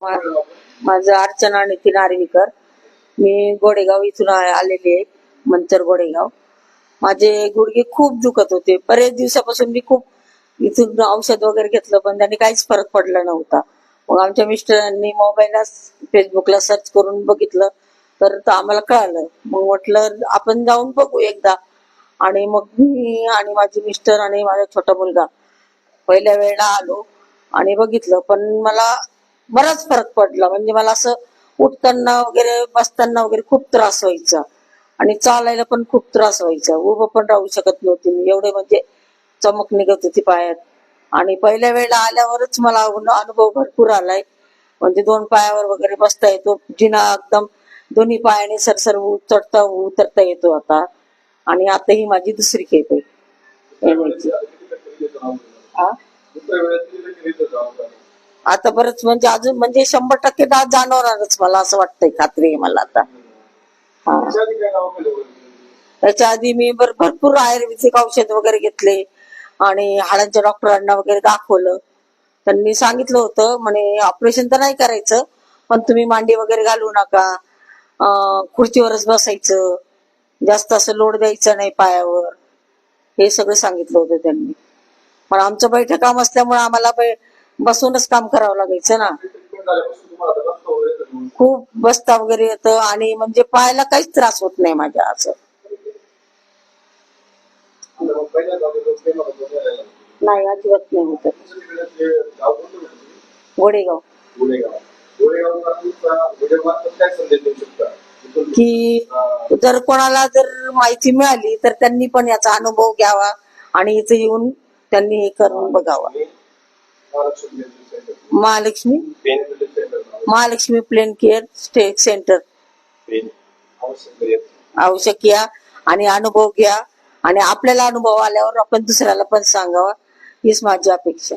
माझं अर्चना नितीन आर्वीकर. मी गोडेगाव इथून आलेले आहे, मंचर गोडेगाव. माझे गुडघे खूप दुखत होते. बरेच दिवसापासून मी खूप इथून औषध वगैरे घेतलं, पण त्यांनी काहीच फरक पडला नव्हता. मग आमच्या मिस्टरांनी मोबाईलला फेसबुकला सर्च करून बघितलं, तर आम्हाला कळालं. मग म्हटलं आपण जाऊन बघू एकदा. आणि मग मी आणि माझे मिस्टर आणि माझा छोटा मुलगा पहिल्या वेळेला आलो आणि बघितलं, पण मला बराच फरक पडला. म्हणजे मला असं उठताना वगैरे बसताना वगैरे खूप त्रास व्हायचा आणि चालायला पण खूप त्रास व्हायचा. उभं पण राहू शकत नव्हती मी, एवढे म्हणजे चमक निघत होती पायात. आणि पहिल्या वेळेला आल्यावरच मला अनुभव भरपूर आलाय. म्हणजे 2 पायावर वगैरे बसता येतो, जिना एकदम दोन्ही पायाने सरसर चढता उतरता येतो आता. आणि आता ही माझी दुसरी खेप आहे येण्याची. आता बरंच म्हणजे अजून म्हणजे 100% जाणवणारच, मला असं वाटतंय, खात्री आहे मला आता. हा, त्याच्या आधी मी भरपूर आयुर्वेदिक औषध वगैरे घेतले आणि हाडांच्या डॉक्टरांना वगैरे दाखवलं. त्यांनी सांगितलं होतं, म्हणे ऑपरेशन तर नाही करायचं, पण तुम्ही मांडी वगैरे घालू नका, खुर्चीवरच बसायचं, जास्त असं लोड द्यायचं नाही पायावर, हे सगळं सांगितलं होतं त्यांनी. पण आमचं बैठं काम असल्यामुळे आम्हाला बसूनच काम करावं लागायचं ना. खूप बसता वगैरे येतं आणि म्हणजे पायाला काहीच त्रास होत नाही माझ्या असं. नाही, अजिबात नाही होत. गोडेगाव. की जर कोणाला जर माहिती मिळाली तर त्यांनी पण याचा अनुभव घ्यावा आणि इथे येऊन त्यांनी हे करून बघावा. Mahalakshmi Mahalakshmi plain care state centre. आवश्यक या आणि अनुभव घ्या आणि आपल्याला अनुभव आल्यावर आपण दुसऱ्याला पण सांगावा, हीच माझी अपेक्षा.